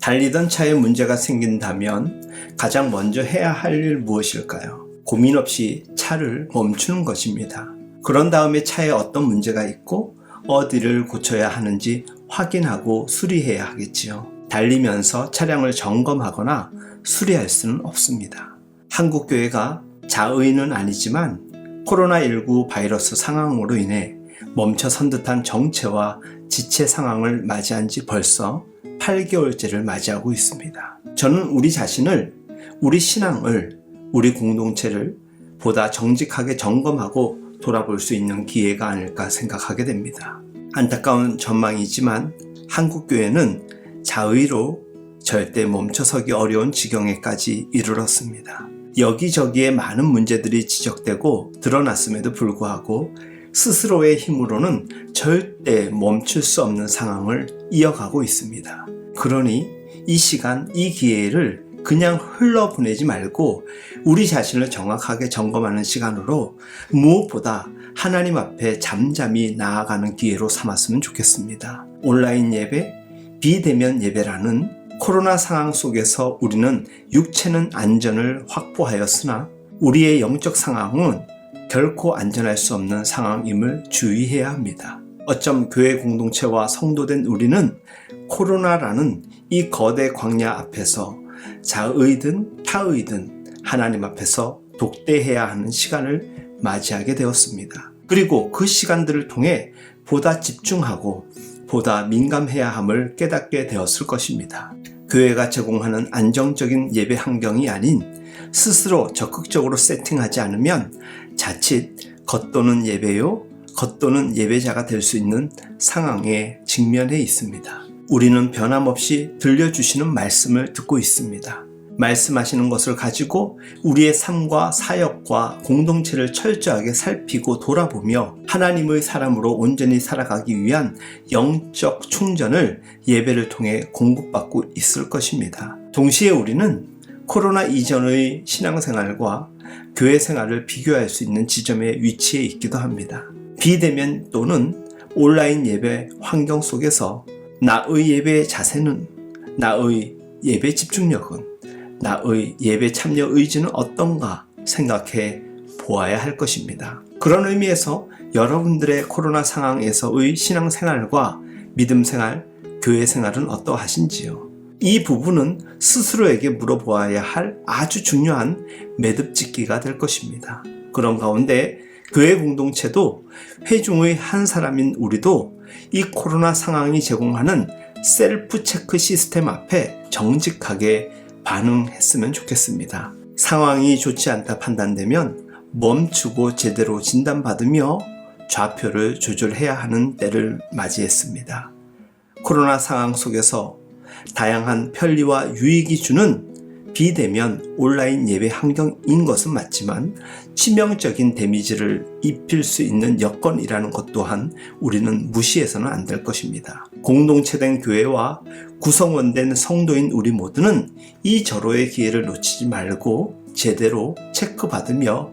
달리던 차에 문제가 생긴다면 가장 먼저 해야 할 일 무엇일까요? 고민 없이 차를 멈추는 것입니다. 그런 다음에 차에 어떤 문제가 있고 어디를 고쳐야 하는지 확인하고 수리해야 하겠지요. 달리면서 차량을 점검하거나 수리할 수는 없습니다. 한국교회가 자의는 아니지만 코로나19 바이러스 상황으로 인해 멈춰선 듯한 정체와 지체 상황을 맞이한 지 벌써 8개월째를 맞이하고 있습니다. 저는 우리 자신을, 우리 신앙을, 우리 공동체를 보다 정직하게 점검하고 돌아볼 수 있는 기회가 아닐까 생각하게 됩니다. 안타까운 전망이지만 한국교회는 자의로 절대 멈춰서기 어려운 지경에까지 이르렀습니다. 여기저기에 많은 문제들이 지적되고 드러났음에도 불구하고 스스로의 힘으로는 절대 멈출 수 없는 상황을 이어가고 있습니다. 그러니 이 시간, 이 기회를 그냥 흘러보내지 말고 우리 자신을 정확하게 점검하는 시간으로 무엇보다 하나님 앞에 잠잠히 나아가는 기회로 삼았으면 좋겠습니다. 온라인 예배, 비대면 예배라는 코로나 상황 속에서 우리는 육체는 안전을 확보하였으나 우리의 영적 상황은 결코 안전할 수 없는 상황임을 주의해야 합니다. 어쩜 교회 공동체와 성도된 우리는 코로나라는 이 거대 광야 앞에서 자의든 타의든 하나님 앞에서 독대해야 하는 시간을 맞이하게 되었습니다. 그리고 그 시간들을 통해 보다 집중하고 보다 민감해야 함을 깨닫게 되었을 것입니다. 교회가 제공하는 안정적인 예배 환경이 아닌 스스로 적극적으로 세팅하지 않으면 자칫 겉도는 예배요, 겉도는 예배자가 될 수 있는 상황에 직면해 있습니다. 우리는 변함없이 들려주시는 말씀을 듣고 있습니다. 말씀하시는 것을 가지고 우리의 삶과 사역과 공동체를 철저하게 살피고 돌아보며 하나님의 사람으로 온전히 살아가기 위한 영적 충전을 예배를 통해 공급받고 있을 것입니다. 동시에 우리는 코로나 이전의 신앙생활과 교회 생활을 비교할 수 있는 지점에 위치해 있기도 합니다. 비대면 또는 온라인 예배 환경 속에서 나의 예배 자세는, 나의 예배 집중력은, 나의 예배 참여 의지는 어떤가 생각해 보아야 할 것입니다. 그런 의미에서 여러분들의 코로나 상황에서의 신앙생활과 믿음생활, 교회생활은 어떠하신지요? 이 부분은 스스로에게 물어보아야 할 아주 중요한 매듭짓기가 될 것입니다. 그런 가운데 교회 공동체도 회중의 한 사람인 우리도 이 코로나 상황이 제공하는 셀프 체크 시스템 앞에 정직하게 반응했으면 좋겠습니다. 상황이 좋지 않다 판단되면 멈추고 제대로 진단받으며 좌표를 조절해야 하는 때를 맞이했습니다. 코로나 상황 속에서 다양한 편리와 유익이 주는 비대면 온라인 예배 환경인 것은 맞지만 치명적인 데미지를 입힐 수 있는 여건이라는 것 또한 우리는 무시해서는 안 될 것입니다. 공동체된 교회와 구성원된 성도인 우리 모두는 이 절호의 기회를 놓치지 말고 제대로 체크받으며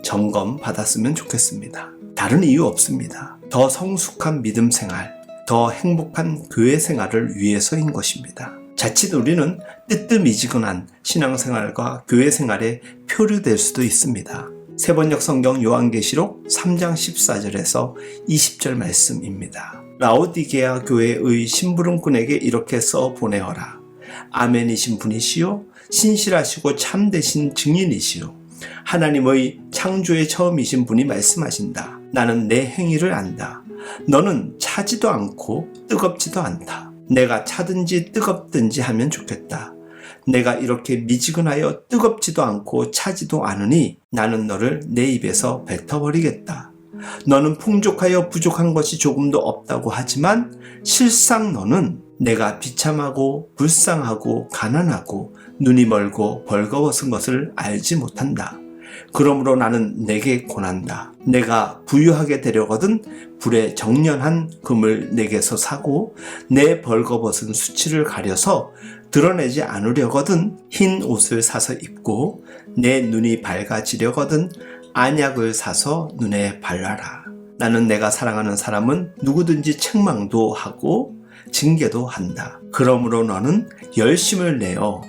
점검받았으면 좋겠습니다. 다른 이유 없습니다. 더 성숙한 믿음 생활, 더 행복한 교회 생활을 위해서인 것입니다. 자칫 우리는 뜨뜻미지근한 신앙생활과 교회생활에 표류될 수도 있습니다. 세번역 성경 요한계시록 3장 14절에서 20절 말씀입니다. 라오디게아 교회의 심부름꾼에게 이렇게 써 보내어라. 아멘이신 분이시요 신실하시고 참되신 증인이시요 하나님의 창조의 처음이신 분이 말씀하신다. 나는 내 행위를 안다. 너는 차지도 않고 뜨겁지도 않다. 내가 차든지 뜨겁든지 하면 좋겠다. 내가 이렇게 미지근하여 뜨겁지도 않고 차지도 않으니 나는 너를 내 입에서 뱉어버리겠다. 너는 풍족하여 부족한 것이 조금도 없다고 하지만 실상 너는 내가 비참하고 불쌍하고 가난하고 눈이 멀고 벌거벗은 것을 알지 못한다. 그러므로 나는 내게 권한다. 내가 부유하게 되려거든 불에 정련한 금을 내게서 사고 내 벌거벗은 수치를 가려서 드러내지 않으려거든 흰 옷을 사서 입고 내 눈이 밝아지려거든 안약을 사서 눈에 발라라. 나는 내가 사랑하는 사람은 누구든지 책망도 하고 징계도 한다. 그러므로 너는 열심을 내어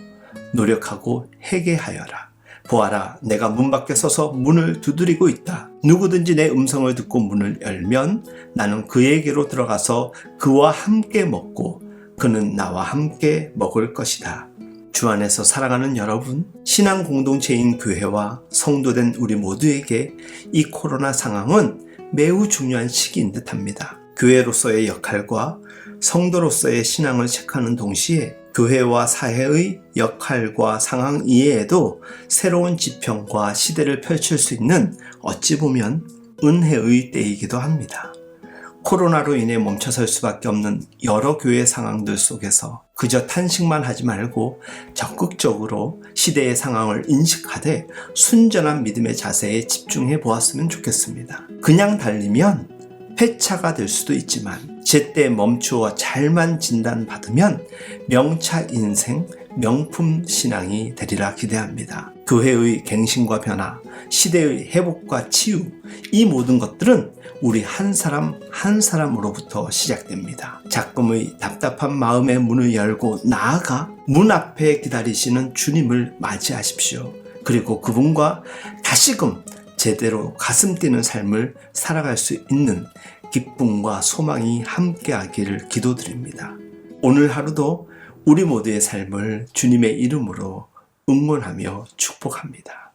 노력하고 회개하여라. 보아라, 내가 문 밖에 서서 문을 두드리고 있다. 누구든지 내 음성을 듣고 문을 열면 나는 그에게로 들어가서 그와 함께 먹고 그는 나와 함께 먹을 것이다. 주 안에서 사랑하는 여러분, 신앙 공동체인 교회와 성도된 우리 모두에게 이 코로나 상황은 매우 중요한 시기인 듯합니다. 교회로서의 역할과 성도로서의 신앙을 체크하는 동시에 교회와 사회의 역할과 상황 이외에도 새로운 지평과 시대를 펼칠 수 있는 어찌 보면 은혜의 때이기도 합니다. 코로나로 인해 멈춰설 수밖에 없는 여러 교회 상황들 속에서 그저 탄식만 하지 말고 적극적으로 시대의 상황을 인식하되 순전한 믿음의 자세에 집중해 보았으면 좋겠습니다. 그냥 달리면 폐차가 될 수도 있지만 제때 멈추어 잘만 진단받으면 명차 인생, 명품 신앙이 되리라 기대합니다. 교회의 갱신과 변화, 시대의 회복과 치유, 이 모든 것들은 우리 한 사람 한 사람으로부터 시작됩니다. 작금의 답답한 마음의 문을 열고 나아가 문 앞에 기다리시는 주님을 맞이하십시오. 그리고 그분과 다시금 제대로 가슴 뛰는 삶을 살아갈 수 있는 기쁨과 소망이 함께하기를 기도드립니다. 오늘 하루도 우리 모두의 삶을 주님의 이름으로 응원하며 축복합니다.